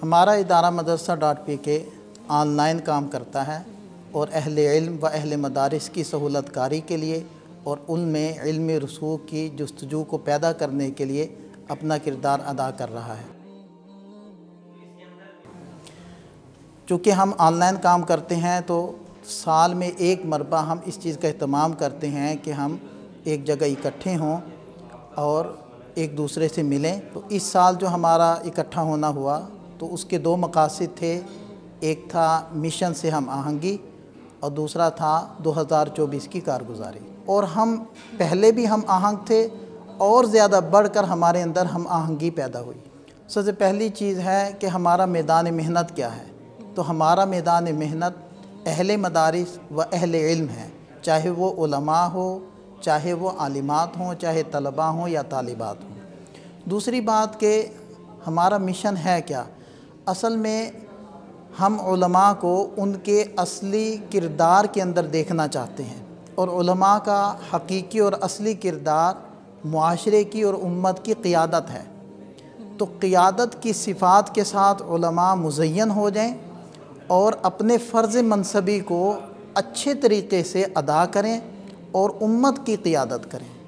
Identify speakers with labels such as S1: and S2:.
S1: हमारा इदारा मदरसा.pk ऑनलाइन काम करता है और अहले इल्म व अहले मदारिस की सहूलतकारी के लिए और उनमें इल्मी रसूख की जुस्तजू को पैदा करने के लिए अपना किरदार अदा कर रहा है। चूँकि हम ऑनलाइन काम करते हैं तो साल में एक मरतबा हम इस चीज़ का एहतमाम करते हैं कि हम एक जगह इकट्ठे हों और एक दूसरे से मिलें। तो इस साल जो हमारा इकट्ठा होना हुआ तो उसके दो मकासद थे। एक था मिशन से हम आहंगी और दूसरा था 2024 की कारगुजारी। और हम पहले भी हम आहंग थे और ज़्यादा बढ़कर हमारे अंदर हम आहंगी पैदा हुई। सबसे पहली चीज़ है कि हमारा मैदान मेहनत क्या है। तो हमारा मैदान मेहनत अहले मदारिस व अहले इल्म है, चाहे वो उलमा हो, चाहे वो आलिमात हों, चाहे तलबा हों या तालिबात हों। दूसरी बात कि हमारा मिशन है क्या। असल में हम उलमा को उनके असली किरदार के अंदर देखना चाहते हैं और उलमा का हकीकी और असली किरदार मुआशरे की और उम्मत की क़ियादत है। तो क़ियादत की सिफ़ात के साथ उलमा मुज़य्यन हो जाएं और अपने फ़र्ज़ मनसबी को अच्छे तरीक़े से अदा करें और उम्मत की क़ियादत करें।